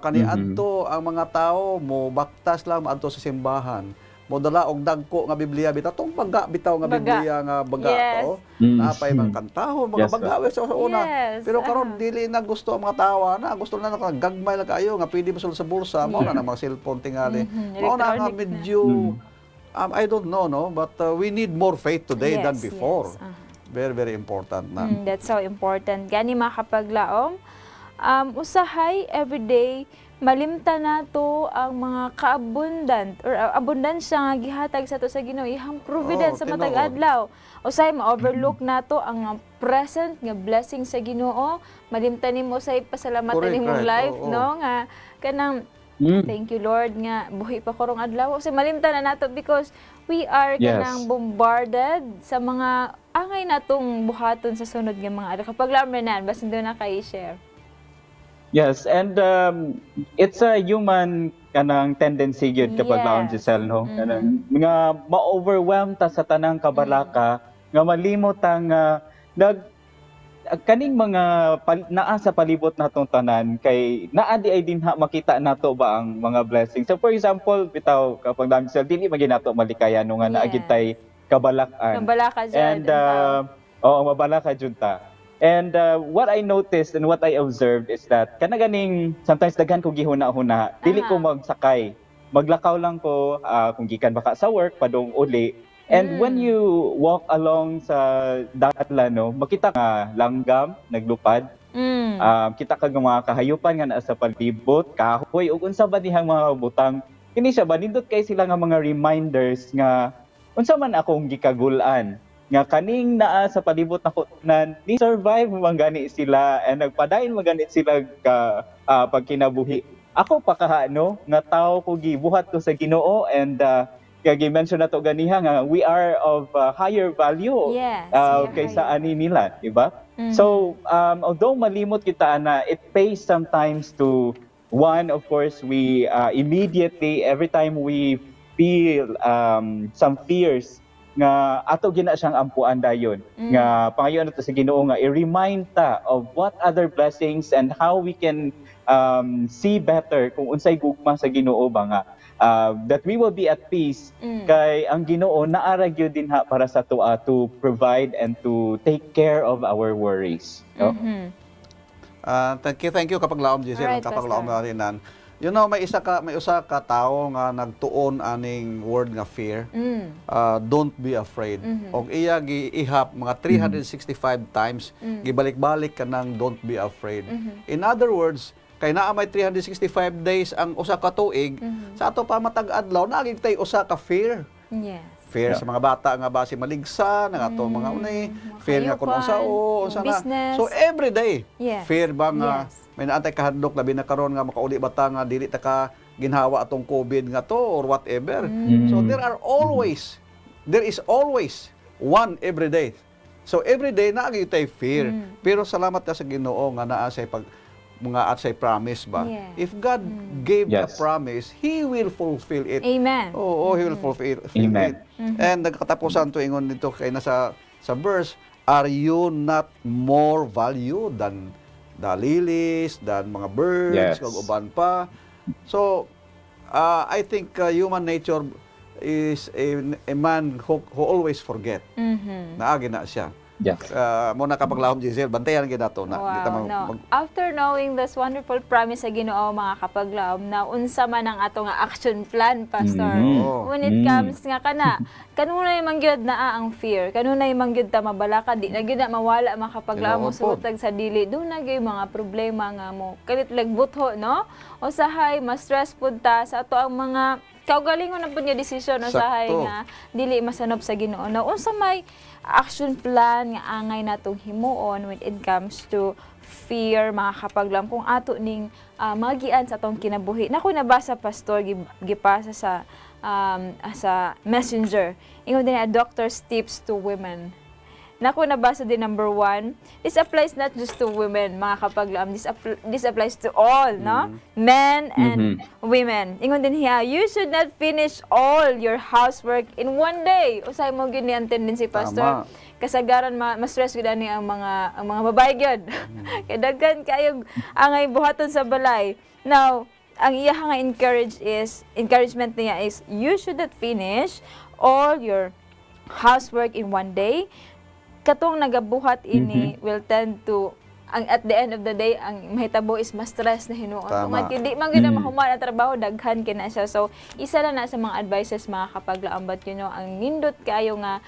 Kaniadto ang mga tao mo baktas lang adto sa simbahan. Mo dala og dagko nga Biblia bitaw tong baga bitaw nga Biblia nga baga to. Napay mga kantahon mga baga sa una. Pero karon dili na gusto ang mga tao na gusto na gagmay lang kayo nga pwede mo sa bulsa mo na mga cellphone tingali. Mao na nga medyo I don't know no but we need more faith today than before. Very very important na. That's so important. Gani mga kapaglaom usahay everyday malimta nato ang mga kaabundant or abundansya nga gihatag sa to sa Ginoo ihang providence sa matag adlaw. Usay ma-overlook nato ang present nga blessing sa Ginoo. Malimta nimo usay pasalamatan nimong life no nga kanang thank you Lord nga buhi pa ko rong adlaw. Usay malimta na nato because we are kanang bombarded sa mga angay natong buhaton sa sunod nga mga adlaw. Kapag lamranan basin do na kay share. Yes, and it's a human kanang tendency yun kapag laon Giselle, no? Kanang nga ma-overwhelm ta sa tanang kabalaka, nga malimot ang kaning mga naa sa palibot natong tanan kay naa di ay dinha makita nato ba ang mga blessings. So for example, bitaw kapag laon Giselle dili maginato malikaya no nga naagid tay kabalakan. Mabalaka jud. And mabalaka jud ta. And what I noticed and what I observed is that kanaganing sometimes daghan ko gihuna-huna, dili ko magsakay. Maglakaw lang ko kung gikan baka sa work padung uli. And when you walk along sa datlan no, makita nga langgam naglupad. Kita kag mga kahayupan nga naa sa palibot, kahoy ug unsa ba dihang mga butang. Kini siya ba nindot kay sila nga mga reminders nga unsa man akong gikagulan. Nga kaning naa sa palibot nako na ni survive man gani sila and nagpadayon man gani sila ka pagkinabuhi. Ako pa kaha no nga tawo ko gibuhat ko sa Ginoo and kaya mention nato ganiha nga we are of higher value kaysa ani nila, di ba? So although malimot kita na it pays sometimes to one of course we immediately every time we feel some fears nga ato gina siyang ampuan dayon nga pangayon nato sa Ginoo nga i-remind ta of what other blessings and how we can see better kung unsay gugma sa Ginoo ba nga that we will be at peace kay ang Ginoo naara gyud dinha para sa tuwa to provide and to take care of our worries no? Thank you kapaglaom Giselle kapaglaom rinan. You know, may usa ka tawo nga nagtuon aning word nga fear. Don't be afraid. Og iya giihap mga 365 times gibalik-balik kanang don't be afraid. In other words, kay naa may 365 days ang usa ka tuig, sa ato pa matag adlaw naagig tay usa ka fear. Yes. Fear sa mga bata nga base maligsa nga ato mga unay, fear nga kuno sao, unsa na. So every day, fear ba nga may naantay kahadlok labi na karon nga makauli bata nga dili ta ka ginhawa atong COVID nga to or whatever. So there is always one every day. So every day naagi tay fear. Pero salamat ta sa Ginoo nga naa say pag mga at say promise ba. If God gave a promise, He will fulfill it. Amen. Oo, He will fulfill it. And nagkatapusan to ingon nito kay nasa sa verse, are you not more value than the lilies, than mga birds, kag uban pa. So, I think human nature is a man who always forget. Naagi na siya. Muna kapaglahom Giselle, bantayan ginato na. After knowing this wonderful promise sa Ginoo mga kapaglahom na unsa man ang ato nga action plan, Pastor. When it comes nga kanunay mangyud na ang fear, kanunay mangyud ta mabalaka, di na gyud na mawala mga kapaglahom sumutag sa dili. Do na gyud mga problema nga mo. Kalit lagbutho, no? Usahay ma-stress pud ta sa ato ang mga kaugalingon na pud nga desisyon usahay nga dili masanop sa Ginoo. Na unsa may action plan nga angay natong himuon when it comes to fear mga kapaglam kung ato ning magian sa atong kinabuhi. Nako nabasa Pastor gipasa sa messenger. Ingon din a doctor's tips to women. Naku, nabasa din number 1. This applies not just to women, mga kapaglaom. This applies to all, no? Men and women. Ingon din hiya, you should not finish all your housework in one day. Usay mo gyud ni ang tendency, Pastor. Kasagaran ma-stress gud ani ang mga babae gyud. Kay daghan kayo angay buhaton sa balay. Now, ang iya nga encouragement niya is you should not finish all your housework in one day. Katong nagabuhat ini will tend to at the end of the day ang mahitabo is ma-stress na hinuon. Tungod hindi man gyud mahuman ang trabaho, daghan kina siya. So isa na sa mga advices mga kapaglaom, but ang nindot kayo nga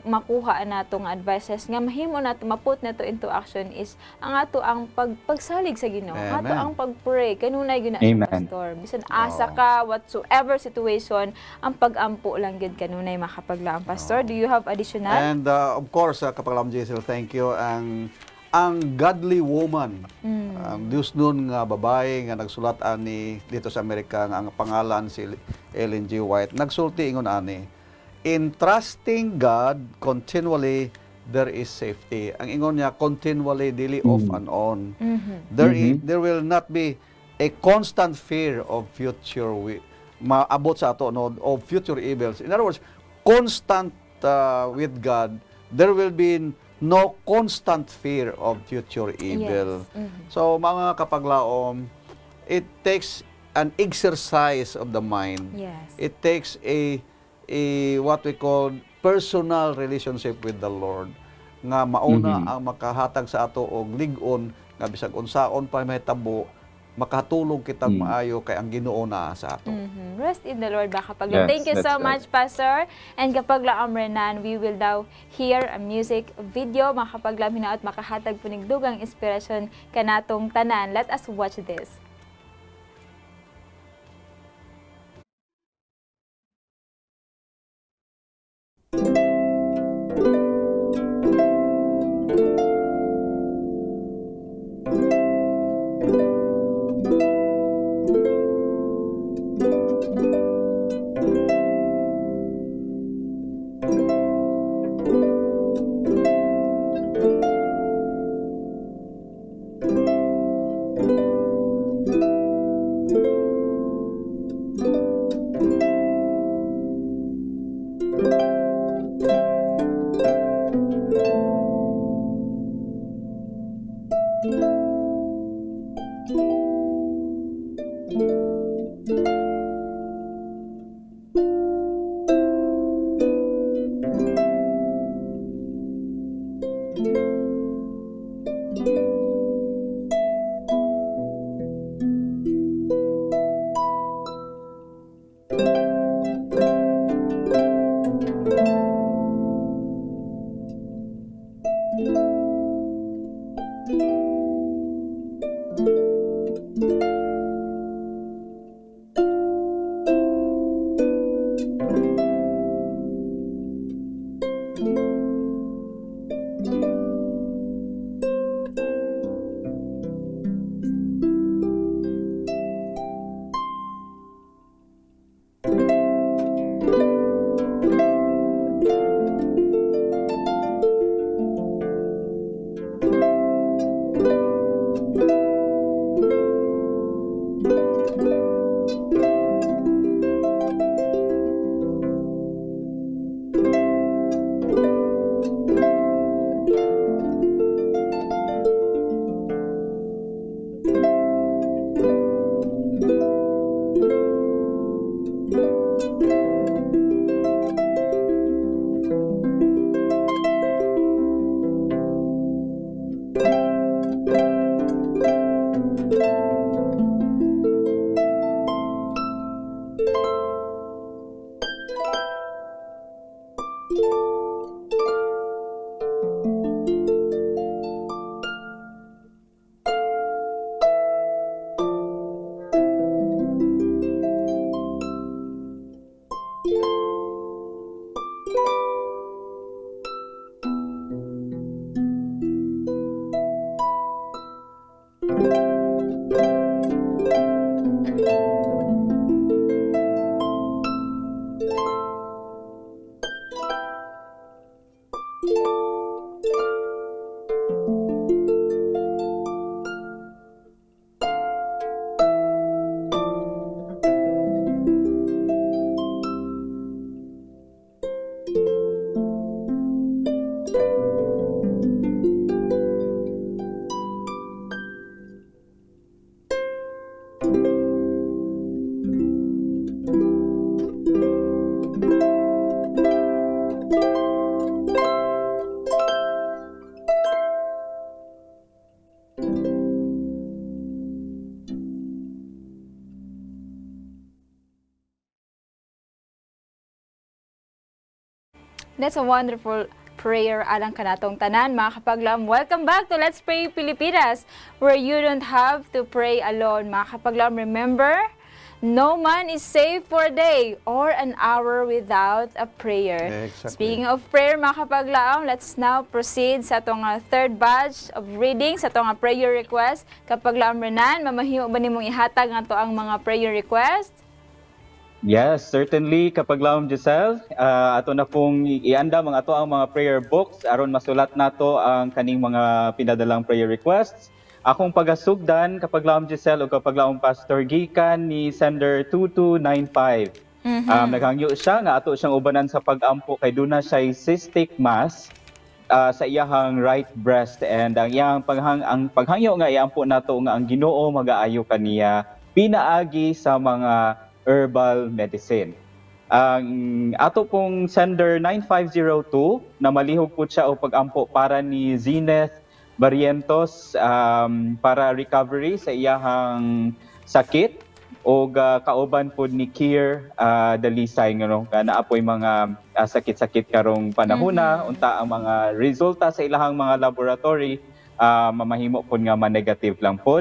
makuha nato nga advices nga mahimo nato maput nato into action is ang ato ang pagsalig sa Ginoo, ato ang pagpray kanunay gyud na sa pastor. Bisan asa ka whatsoever situation, ang pagampo lang gyud kanunay mga kapaglaom. Pastor, do you have additional? And of course, kapaglaom Jaisel, thank you. Ang godly woman, ang Diyos nun nga babae nga nagsulat ani dito sa Amerika nga ang pangalan si Ellen G. White, nagsulti ingon ani, in trusting God continually there is safety. Ang ingon niya continually, dili off and on. There will not be a constant fear of future maabot sa ato no, of future evils. In other words, constant with God, there will be no constant fear of future evil. So mga kapaglaom, it takes an exercise of the mind. It takes a what we call personal relationship with the Lord nga mauna ang makahatag sa ato og lig-on nga bisag unsaon pa mahitabo makatulog kitag maayo kay ang Ginoo na sa ato. Rest in the Lord ba kapaglaom. Thank you so much, Pastor. And kapaglaom Renan, we will now hear a music video. Mga kapaglaom hinaot makahatag punig dugang inspirasyon kanatong tanan. Let us watch this. That's a wonderful prayer alang kanatong tanan, mga kapaglaom. Welcome back to Let's Pray Pilipinas, where you don't have to pray alone. Mga kapaglaom, remember, no man is safe for a day or an hour without a prayer. Exactly. Speaking of prayer, mga kapaglaom, let's now proceed sa atong third batch of reading, sa atong prayer request. Kapaglaom Renan, mamahimo ba nimong ihatag nga to ang mga prayer request? Yes, certainly. Kapag laom Giselle, ato na pong ianda mga ato ang mga prayer books aron masulat nato ang kaning mga pinadalang prayer requests. Akong pagasugdan kapag laom Giselle o kapag laom Pastor gikan ni sender 2295. Naghangyo siya nga ato siyang ubanan sa pag-ampo kay duna siya cystic mass sa iyahang right breast, and ang iyang paghangyo nga iampo nato nga ang Ginoo magaayo kaniya pinaagi sa mga herbal medicine. Ang ato pong sender 9502 na malihog po siya o pag-ampo para ni Zenith Barrientos para recovery sa iyahang sakit o kauban po ni Kier Dalisay nga naapoy mga sakit-sakit karong panahona, unta ang mga resulta sa ilahang mga laboratory mamahimo po nga ma-negative lang po.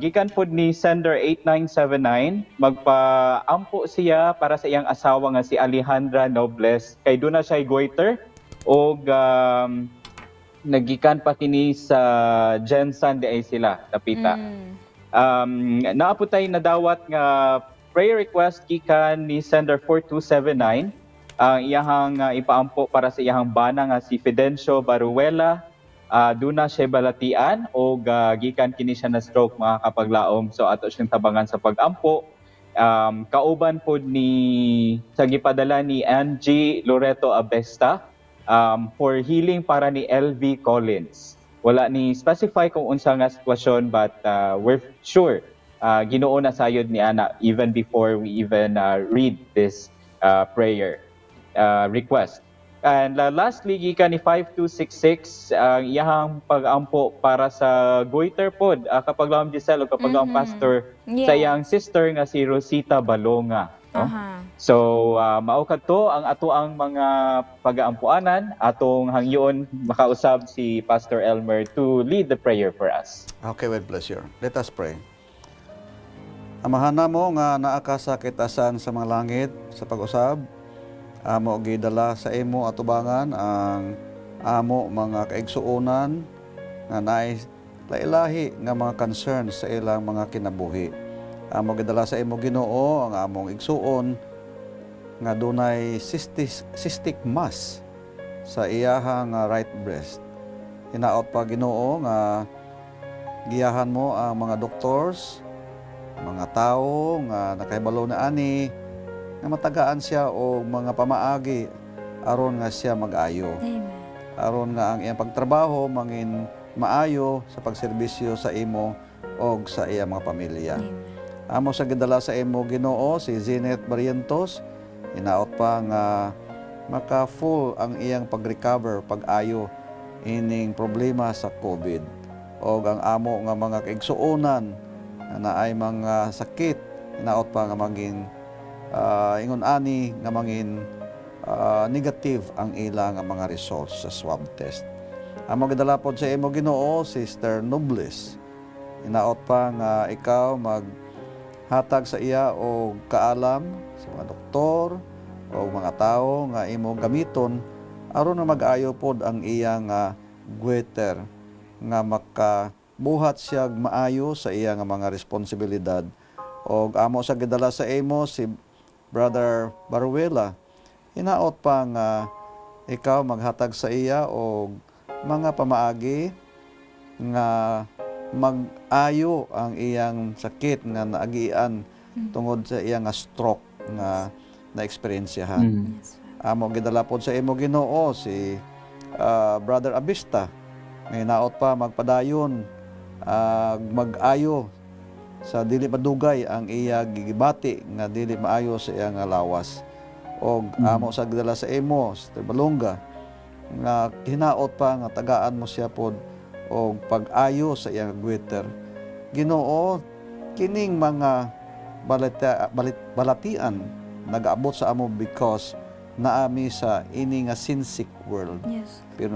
Gikan po ni sender 8979, magpaampo siya para sa iyang asawa nga si Alejandra Nobles kay duna siya goiter o nagikan pa kini sa Jensen di ay sila tapita. Naaputay na dawat nga prayer request gikan ni sender 4279 ang iyahang ipaampo para sa iyahang bana nga si Fidencio Baruela. Duna siya balatian o gikan kini siya na stroke, mga kapaglaom. So ato siyang tabangan sa pag-ampo. Kauban po ni sa gipadala ni Angie Loreto Abesta for healing para ni LV Collins. Wala ni specify kung unsa nga sitwasyon, but we're sure Ginoo na sayod ni ana even before we even read this prayer request. And lastly, gikan ni 5266, ang iyahang pag-ampo para sa goiter pod, kapag laom Giselle o kapag laom Pastor, sa iyang sister nga si Rosita Balonga. No? So, maukad to ang ato ang mga pag-aampuanan, atong hangyon makausab si Pastor Elmer to lead the prayer for us. Okay, with pleasure. Let us pray. Amahan na mo nga naakasakit asan sa mga langit sa pag-usab, amo gidala sa imo atubangan ang amo mga kaigsuonan nga naay lailahi nga mga concerns sa ilang mga kinabuhi. Amo gidala sa imo Ginoo ang among igsuon nga dunay cystic mass sa iyahang right breast. Hinaot pa Ginoo nga giyahan mo ang mga doctors, mga tao nga nakahibalo na ani nga matagaan siya o mga pamaagi aron nga siya mag-ayo. Aron nga ang iyang pagtrabaho mangin maayo sa pagserbisyo sa imo o sa iyang mga pamilya. Amo sa gidala sa imo Ginoo si Zenith Barrientos, hinaot pa nga maka-full ang iyang pag-recover, pag-ayo ining problema sa COVID. O ang amo nga mga kaigsuonan na ay mga sakit, hinaot pa nga maging ingon ani nga mangin negative ang ilang mga results sa swab test. Amo gidala pod sa imo Ginoo Sister Nobles, hinaot pa nga ikaw maghatag sa iya o kaalam sa mga doktor o mga tao nga imo gamiton aron na mag-ayo pod ang iyang goiter nga makabuhat siya maayo sa iyang mga responsibilidad. O amo sa gidala sa imo si Brother Baruela, hinaot pa nga ikaw maghatag sa iya o mga pamaagi nga mag-ayo ang iyang sakit nga naagian tungod sa iyang stroke nga na-experiensyahan. Amo gidala pod sa imo Ginoo si Brother Abista, nga hinaot pa magpadayon mag-ayo sa dili madugay ang iya gigibati nga dili maayo sa iyang lawas. Og amo sa gidala sa imo Sister Balonga nga hinaot pa nga tagaan mo siya pod og pag-ayo sa iyang goiter. Ginoo, kining mga balatian nagaabot sa amo because naami sa ini nga sin-sick world. Yes. Pero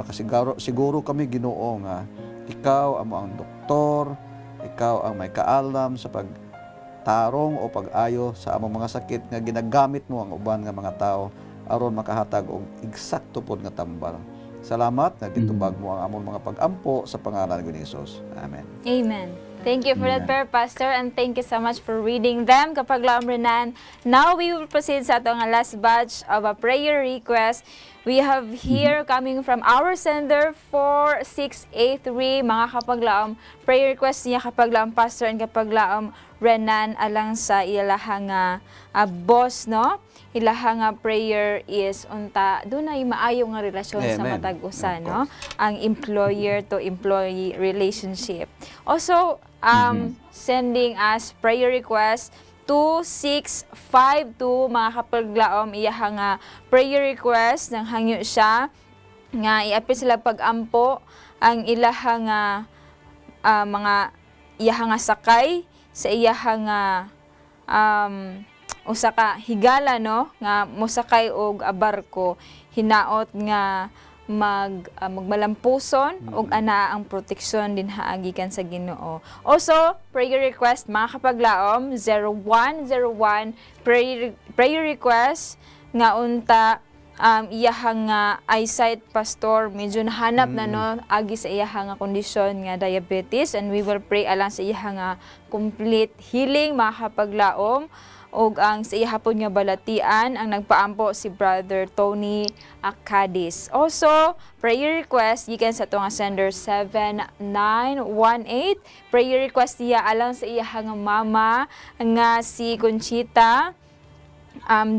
siguro kami Ginoo nga ikaw amo ang doktor, ikaw ang may kaalam sa pagtarong o pag-ayo sa among mga sakit nga ginagamit mo ang uban nga mga tao aron makahatag og eksakto pod nga tambal. Salamat nga gitubag mo ang among mga pag-ampo sa pangalan ni Jesus. Amen. Amen. Thank you for that prayer, Pastor, and thank you so much for reading them. Kapag Renan, now we will proceed sa atong last batch of a prayer request. We have here coming from our sender 4683, mga kapaglaom prayer request niya kapaglaom Pastor and kapaglaom Renan alang sa ilahang boss, no? Ilahang prayer is unta dunay maayo nga relasyon sa matag usa, no? Ang employer to employee relationship. Also sending us prayer request 2652, mga kapaglaom iyahang prayer request nang hangyo siya nga iapil sila pag-ampo ang ilahang mga iyahang sakay sa iyahang usa ka higala, no, nga mosakay og barko hinaot nga magmalampuson og ana ang proteksyon din haagikan sa Ginoo. Also, prayer request mga kapaglaom 0101 prayer request nga unta iyahang eyesight Pastor medyo nahanap na, no, agi sa iyahang kondisyon nga diabetes, and we will pray alang sa iyahang complete healing mga kapaglaom. Og ang sa ihapon nga balatian ang nagpaampo si Brother Tony Acadis. Also, prayer request gikan sa atong sender 7918. Prayer request niya alang sa iyahang mama nga si Conchita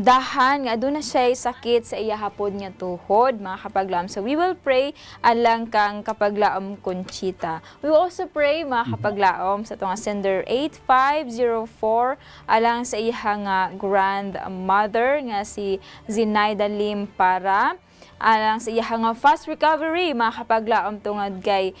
dahan nga aduna siya sakit sa iyahapon nga tuhod, mga kapaglaom. So we will pray alang kang kapaglaom Conchita. We will also pray mga kapaglaom sa itong sender 8504 alang sa iyahang grandmother nga si Zinaida Lim para alang sa iyahang fast recovery, mga kapaglaom tungod kay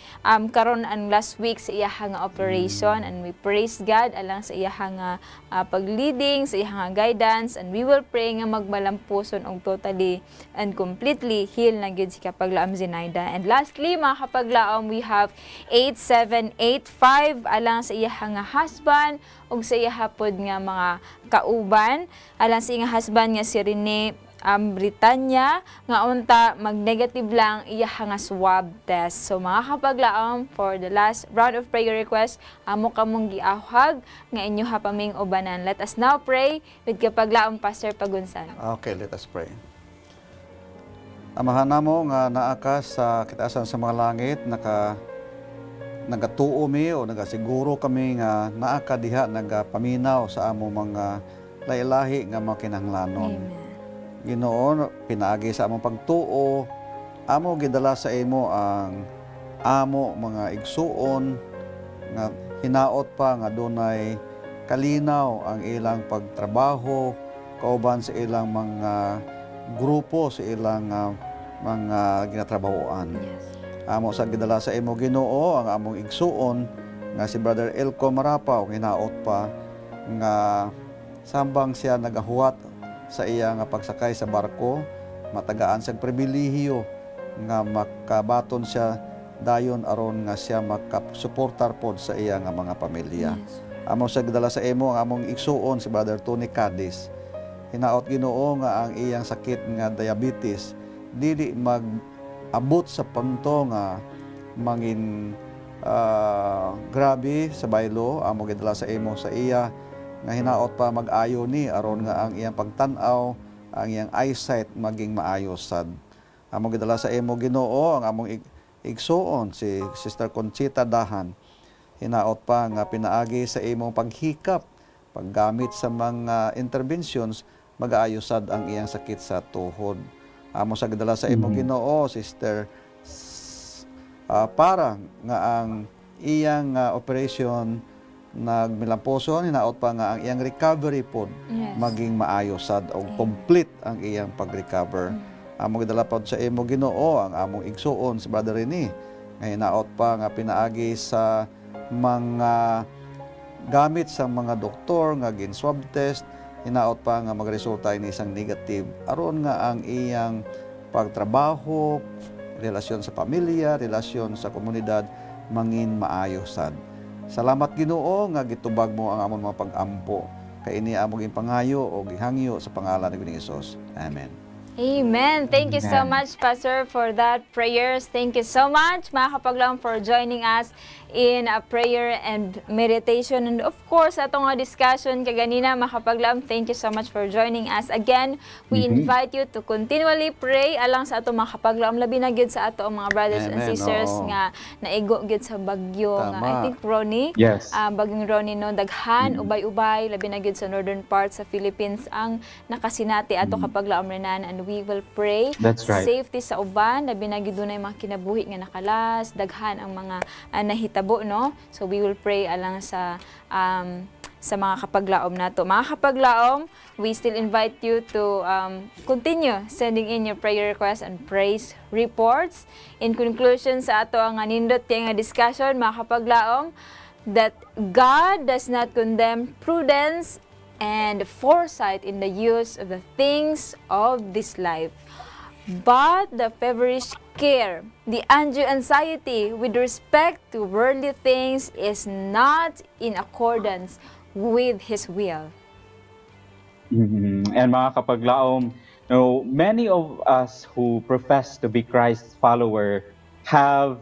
karon ang last week sa iyahang operation, and we praise God alang sa iyahang pag-leading, sa iyahang guidance, and we will pray nga magmalampuson og totally and completely heal na gyud si kapaglaom Zinaida. And lastly, mga kapaglaom, we have 8785 alang sa iyahang husband ug sa iyahapod nga mga kauban alang sa iyang husband nga si Rene Britannia nga unta mag-negative lang iyahang swab test. So mga kapaglaom, for the last round of prayer request, amo kamong giahag nga inyo hapaming ubanan. Let us now pray with kapaglaom Pastor Pagunsan. Okay, let us pray. Amahan namo nga naa ka sa kitaasan sa mga langit, nagatuo mi o nagasiguro kami nga naa ka diha nagapaminaw sa amo mga lahi-lahi nga mga kinahanglanon. Amen. Ginoo, pinaagi sa among pagtuo, amo gidala sa imo ang amo mga igsuon nga hinaot pa nga dunay kalinaw ang ilang pagtrabaho kauban sa ilang mga grupo, sa ilang mga ginatrabahoan. Yes. Amo sa gidala sa imo Ginoo ang among igsuon nga si Brother Elco Marapaw hinaot pa nga sambang siya nagahuwat sa iya nga pagsakay sa barko, matagaan siyang pribilehiyo nga makabaton siya dayon aron nga siya makasuportar pod sa iya nga mga pamilya. Yes. Amo sa gidala sa imo ang among igsuon si Brother Tony Cadis. Hinaot Ginoo nga ang iyang sakit nga diabetes dili mag-abot sa punto nga mangin grabe sa baylo. Amo gidala sa imo sa iya nga hinaot pa mag-ayo ni aron nga ang iyang pagtan-aw, ang iyang eyesight maging maayos sad. Amo gidala sa imo Ginoo ang among igsuon si Sister Conchita Dahan. Hinaot pa nga pinaagi sa imong paghikap, paggamit sa mga interventions, mag-aayos sad ang iyang sakit sa tuhod. Amo sa gidala sa imo Ginoo, Sister para nga ang iyang operation nagmilamposon, hinaot pa nga ang iyang recovery pod maging maayos sad o complete ang iyang pag-recover. Amo gidala pod sa imo Ginoo ang among igsuon si Brother Rene nga hinaot pa nga pinaagi sa mga gamit sa mga doktor nga gin swab test hinaot pa nga magresulta ini isang negative aron nga ang iyang pagtrabaho, relasyon sa pamilya, relasyon sa komunidad mangin maayo sad. Salamat Ginoo nga gitubag mo ang amon mga pag-ampo kay ini among impangayo o gihangyo sa pangalan ni Ginoong Hesus. Amen. Amen. Thank you so much, Pastor, for that prayers. Thank you so much, mga kapaglaom, for joining us in a prayer and meditation. And of course, atong discussion kaganina, mga kapaglaom, thank you so much for joining us. Again, we invite you to continually pray alang sa atong mga kapaglaom, labi na gid sa atong mga brothers and sisters nga naigo gid sa bagyo. Nga, I think Ronnie, bagyong Ronnie, no, daghan, ubay-ubay, labi na gid sa northern part sa Philippines ang nakasinati ato kapaglaom renan, and we will pray. That's right. Safety sa uban, labi na gid dunay mga kinabuhi nga nakalas, daghan ang mga nahitabo, no? So we will pray alang sa mga kapaglaom nato. Mga kapaglaom, we still invite you to continue sending in your prayer requests and praise reports. In conclusion sa ato ang nindot kay nga discussion, mga kapaglaom, that God does not condemn prudence and foresight in the use of the things of this life, but the feverish care, the undue anxiety with respect to worldly things is not in accordance with His will. And mga kapaglaom, many of us who profess to be Christ's follower have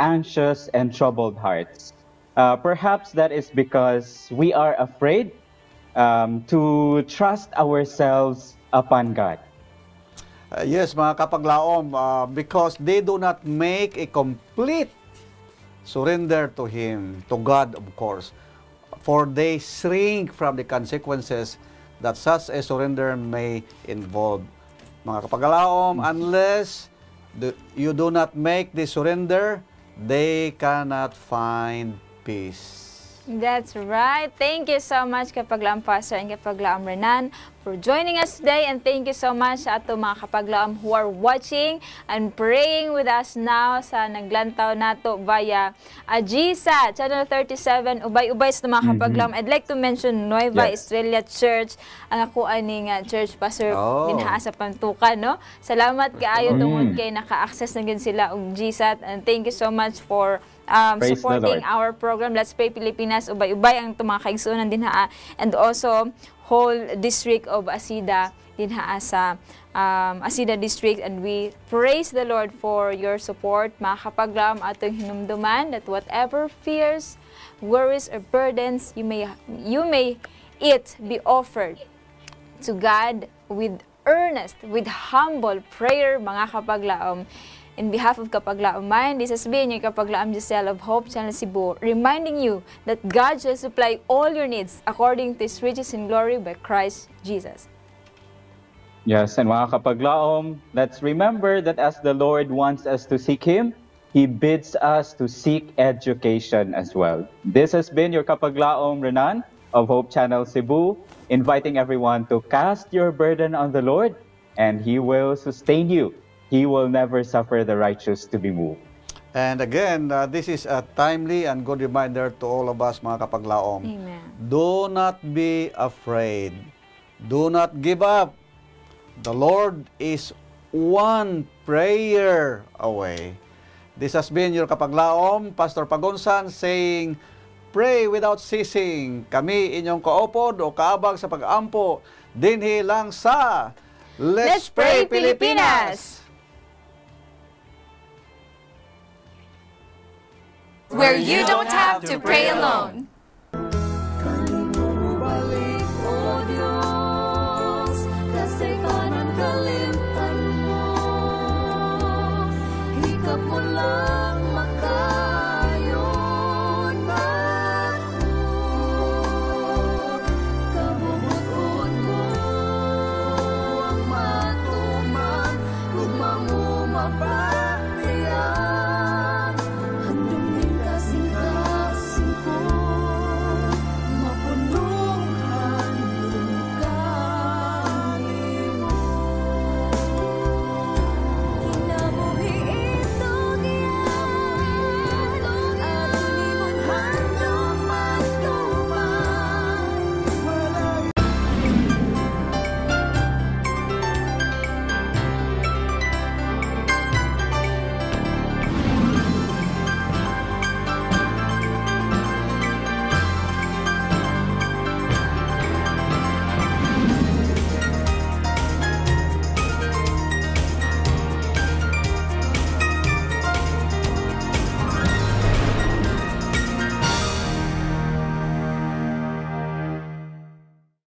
anxious and troubled hearts. Perhaps that is because we are afraid to trust ourselves upon God. Yes, mga kapaglaom, because they do not make a complete surrender to Him, to God, of course, for they shrink from the consequences that such a surrender may involve. Mga kapaglaom, unless you do not make the surrender, they cannot find peace. That's right. Thank you so much, Kapaglaom Pastor and Kapaglaom Renan, for joining us today, and thank you so much sa ato mga kapaglaom who are watching and praying with us now sa naglantaw nato via GSAT, Channel 37, ubay-ubay sa mga kapaglaom. I'd like to mention Nueva Estrella Church, ang ako aning church pastor dinhaa sa Pantukan, no? Salamat kaayo tungod kay naka-access na gid sila og GSAT, and thank you so much for supporting our program. Let's Pray Pilipinas, ubay-ubay ang mga kaigsunan dinhaa, and also whole district of Asida dinhaa sa Asida district, and we praise the Lord for your support. Mga kapaglaom, atong hinumduman that whatever fears, worries, or burdens you may be offered to God with earnest, with humble prayer, mga kapaglaom. In behalf of Kapaglaom Mind, this has been your Kapaglaom Giselle of Hope Channel Cebu, reminding you that God shall supply all your needs according to His riches in glory by Christ Jesus. Yes, and mga kapaglaom, let's remember that as the Lord wants us to seek Him, He bids us to seek education as well. This has been your Kapaglaom Renan of Hope Channel Cebu, inviting everyone to cast your burden on the Lord, and He will sustain you. He will never suffer the righteous to be moved. And again, this is a timely and good reminder to all of us, mga kapaglaom. Amen. Do not be afraid. Do not give up. The Lord is one prayer away. This has been your kapaglaom, Pastor Pagonsan, saying, pray without ceasing. Kami inyong kaopod o kaabag sa pag-ampo, dinhi lang sa Let's Pray Pilipinas! Where you don't have to pray alone.